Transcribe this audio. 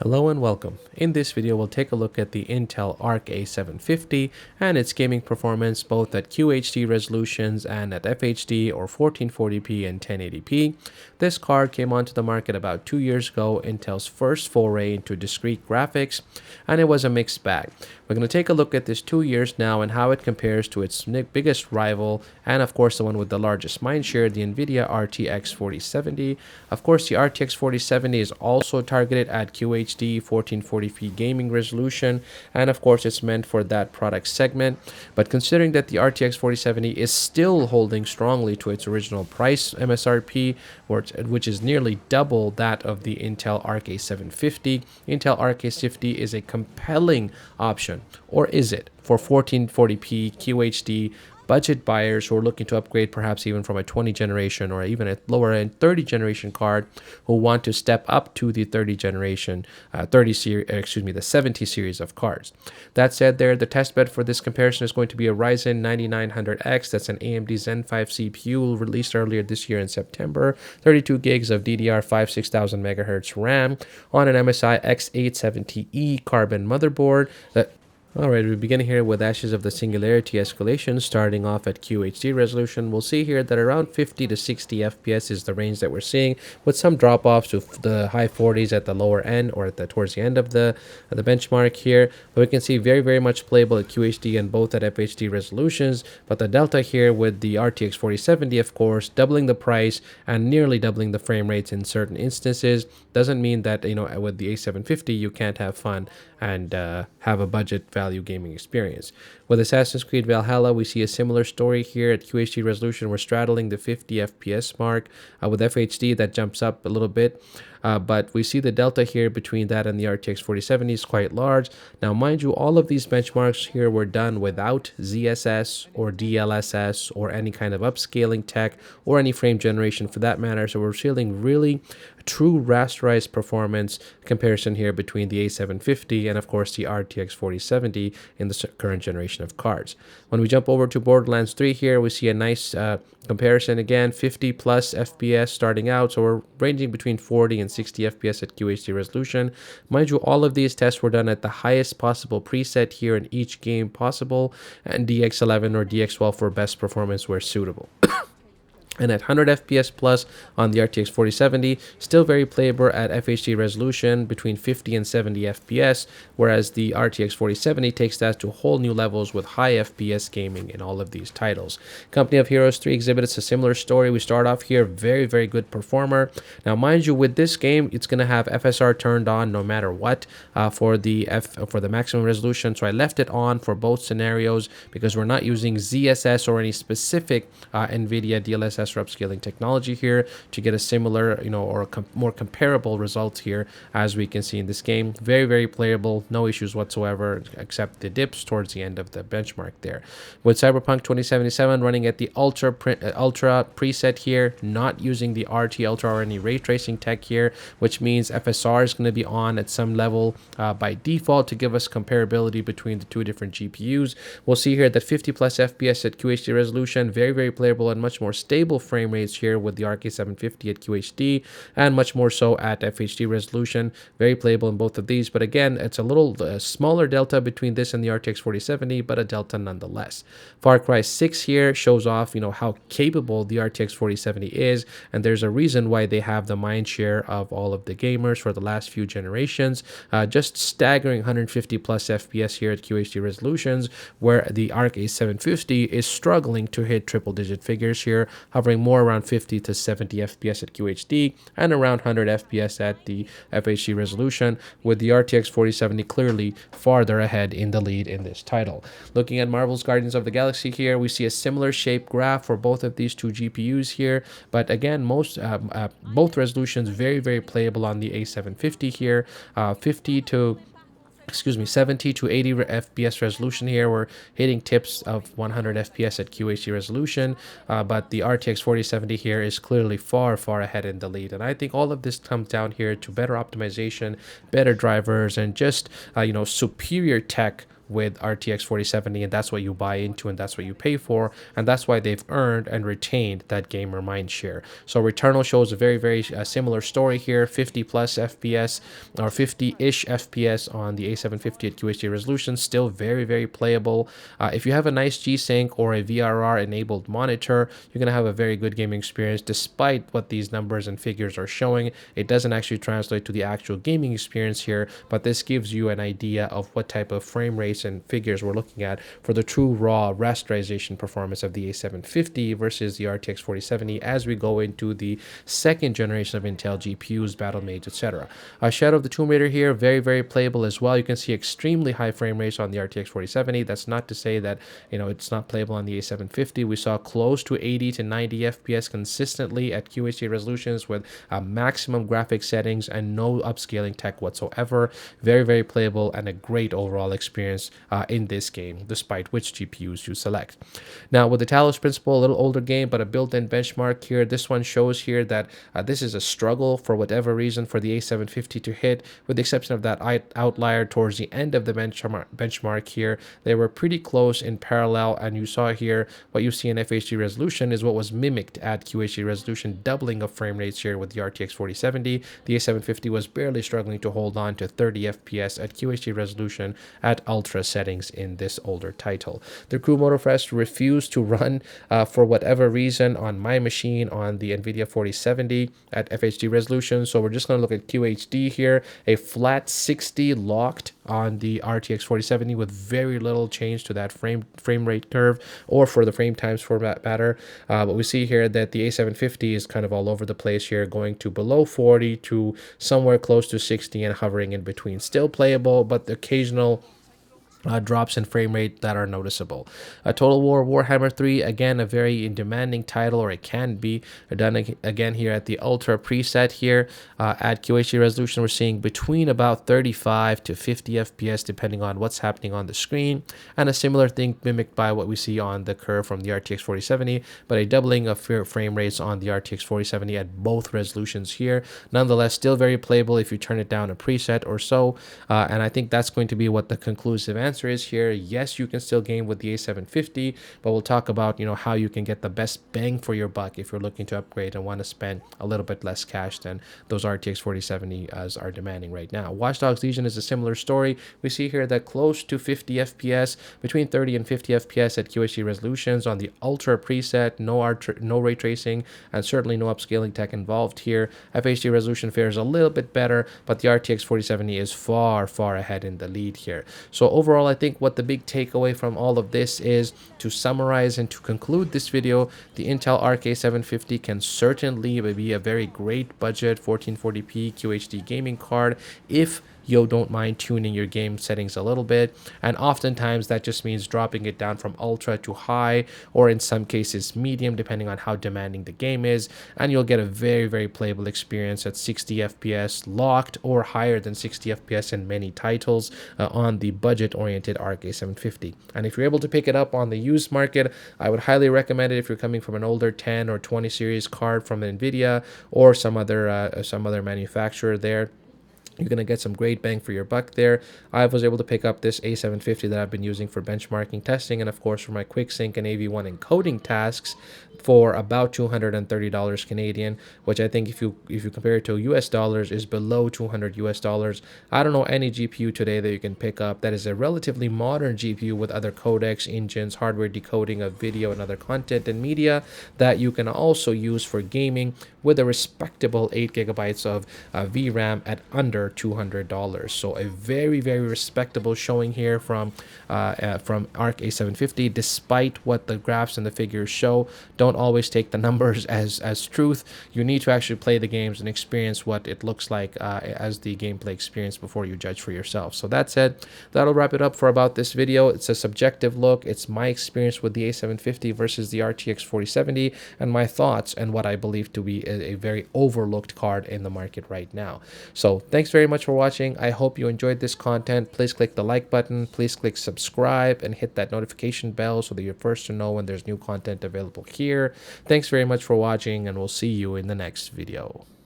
Hello and welcome. In this video, we'll take a look at the Intel Arc A750 and its gaming performance both at QHD resolutions and at FHD or 1440p and 1080p. This card came onto the market about 2 years ago, Intel's first foray into discrete graphics, and it was a mixed bag. We're going to take a look at this 2 years now and how it compares to its biggest rival and of course the one with the largest mindshare, the NVIDIA RTX 4070. Of course, the RTX 4070 is also targeted at QHD 1440p gaming resolution, and of course it's meant for that product segment. But considering that the RTX 4070 is still holding strongly to its original price MSRP, which is nearly double that of the Intel Arc A750, Intel Arc A750 is a compelling option. Or is it, for 1440p QHD budget buyers who are looking to upgrade perhaps even from a 20 generation or even a lower end 30 generation card, who want to step up to the 30 generation, the 70 series of cards. That said, the test bed for this comparison is going to be a Ryzen 9900X. That's an AMD Zen 5 CPU released earlier this year in September, 32 gigs of DDR5 6000 megahertz RAM on an MSI X870E carbon motherboard. Alright, we begin here with Ashes of the Singularity escalation, starting off at QHD resolution. We'll see here that around 50 to 60 FPS is the range that we're seeing, with some drop-offs to the high 40s at the lower end or towards the end of the benchmark here. But we can see very much playable at QHD and both at FHD resolutions. But the delta here with the RTX 4070, of course, doubling the price and nearly doubling the frame rates in certain instances, doesn't mean that, with the A750 you can't have fun and have a budget value gaming experience. With Assassin's Creed Valhalla, we see a similar story here. At QHD resolution, we're straddling the 50 FPS mark. With FHD, that jumps up a little bit. But we see the delta here between that and the RTX 4070 is quite large. Now, mind you, all of these benchmarks here were done without XeSS or DLSS or any kind of upscaling tech or any frame generation for that matter. So we're feeling really true rasterized performance comparison here between the A750 and of course the RTX 4070 in the current generation of cards. When we jump over to Borderlands 3 here, we see a nice comparison again, 50 plus FPS starting out, so we're ranging between 40 and 60 FPS at QHD resolution. Mind you, all of these tests were done at the highest possible preset here in each game possible, and DX11 or DX12 for best performance where suitable. And at 100 FPS plus on the RTX 4070, still very playable at FHD resolution between 50 and 70 FPS, whereas the RTX 4070 takes that to whole new levels with high FPS gaming in all of these titles. Company of Heroes 3 exhibits a similar story. We start off here, very good performer. Now, mind you, with this game, it's going to have FSR turned on no matter what for the maximum resolution. So I left it on for both scenarios because we're not using XeSS or any specific NVIDIA DLSS or upscaling technology here to get a similar, or more comparable results here, as we can see in this game. Very playable, no issues whatsoever, except the dips towards the end of the benchmark there. With Cyberpunk 2077 running at the Ultra preset here, not using the RT Ultra or any ray tracing tech here, which means FSR is going to be on at some level by default to give us comparability between the two different GPUs. We'll see here that 50 plus FPS at QHD resolution, very playable and much more stable frame rates here with the Arc A750 at QHD, and much more so at FHD resolution. Very playable in both of these, but again, it's a little smaller delta between this and the RTX 4070, but a delta nonetheless. Far Cry 6 here shows off, how capable the RTX 4070 is, and there's a reason why they have the mind share of all of the gamers for the last few generations. Just staggering 150 plus FPS here at QHD resolutions, where the Arc A750 is struggling to hit triple-digit figures here, hovering more around 50 to 70 FPS at QHD and around 100 FPS at the FHD resolution, with the RTX 4070 clearly farther ahead in the lead in this title. Looking at Marvel's Guardians of the Galaxy here, we see a similar shape graph for both of these two GPUs here, but again, both resolutions very playable on the A750 here, 70 to 80 FPS resolution here. We're hitting tips of 100 FPS at QHD resolution, but the RTX 4070 here is clearly far ahead in the lead. And I think all of this comes down here to better optimization, better drivers, and just superior tech with RTX 4070, and that's what you buy into and that's what you pay for, and that's why they've earned and retained that gamer mindshare. So Returnal shows a very similar story here, 50 plus FPS or 50-ish FPS on the A750 at QHD resolution, still very playable. If you have a nice G-Sync or a VRR enabled monitor, you're going to have a very good gaming experience. Despite what these numbers and figures are showing, it doesn't actually translate to the actual gaming experience here, but this gives you an idea of what type of frame rates and figures we're looking at for the true raw rasterization performance of the A750 versus the RTX 4070 as we go into the second generation of Intel GPUs, Battle Mage, etc. Shadow of the Tomb Raider here, very playable as well. You can see extremely high frame rates on the RTX 4070. That's not to say that, you know, it's not playable on the A750. We saw close to 80 to 90 FPS consistently at QHD resolutions with maximum graphics settings and no upscaling tech whatsoever. Very playable and a great overall experience in this game, despite which GPUs you select. Now, with the Talos Principle, a little older game, but a built-in benchmark here. This one shows here that this is a struggle for whatever reason for the A750 to hit, with the exception of that outlier towards the end of the benchmark here. They were pretty close in parallel, and you saw here what you see in FHD resolution is what was mimicked at QHD resolution, doubling of frame rates here with the RTX 4070. The A750 was barely struggling to hold on to 30 FPS at QHD resolution at ultra settings in this older title. The Crew Motorfest refused to run for whatever reason on my machine on the NVIDIA 4070 at FHD resolution. So we're just going to look at QHD here, a flat 60 locked on the RTX 4070 with very little change to that frame rate curve, or for the frame times for that matter. But we see here that the A750 is kind of all over the place here, going to below 40 to somewhere close to 60 and hovering in between. Still playable, but the occasional drops in frame rate that are noticeable. Total War Warhammer 3, again, a very demanding title, or it can be done again here at the Ultra preset here. At QHD resolution, we're seeing between about 35 to 50 FPS, depending on what's happening on the screen, and a similar thing mimicked by what we see on the curve from the RTX 4070, but a doubling of frame rates on the RTX 4070 at both resolutions here. Nonetheless, still very playable if you turn it down a preset or so, and I think that's going to be what the conclusive answer is here. Yes, you can still game with the A750, but we'll talk about, you know, how you can get the best bang for your buck if you're looking to upgrade and want to spend a little bit less cash than those RTX 4070s are demanding right now. Watch Dogs Legion is a similar story. We see here that close to 50 FPS, between 30 and 50 FPS at QHD resolutions on the Ultra preset, no ray tracing, and certainly no upscaling tech involved here. FHD resolution fares a little bit better, but the RTX 4070 is far ahead in the lead here. So overall, I think what the big takeaway from all of this is, to summarize and to conclude this video, the Intel Arc A750 can certainly be a very great budget 1440p QHD gaming card if you don't mind tuning your game settings a little bit, and oftentimes that just means dropping it down from ultra to high, or in some cases medium, depending on how demanding the game is, and you'll get a very playable experience at 60 FPS locked or higher than 60 FPS in many titles on the budget-oriented Arc A750. And if you're able to pick it up on the used market, I would highly recommend it if you're coming from an older 10 or 20 series card from NVIDIA or some other manufacturer there. You're going to get some great bang for your buck there. I was able to pick up this A750 that I've been using for benchmarking testing, and of course for my quick sync and AV1 encoding tasks for about $230 Canadian, which I think if you compare it to US dollars is below 200 US dollars. I don't know any GPU today that you can pick up that is a relatively modern GPU with other codecs, engines, hardware decoding of video and other content and media that you can also use for gaming with a respectable 8 gigabytes of VRAM at under $200. So a very respectable showing here from Arc A750, despite what the graphs and the figures show. Don't always take the numbers as truth. You need to actually play the games and experience what it looks like as the gameplay experience before you judge for yourself. So that said, that'll wrap it up for about this video. It's a subjective look. It's my experience with the A750 versus the RTX 4070 and my thoughts and what I believe to be a very overlooked card in the market right now. So thanks very much for watching. I hope you enjoyed this content. Please click the like button, please click subscribe, and hit that notification bell so that you're first to know when there's new content available here. Thanks very much for watching, and we'll see you in the next video.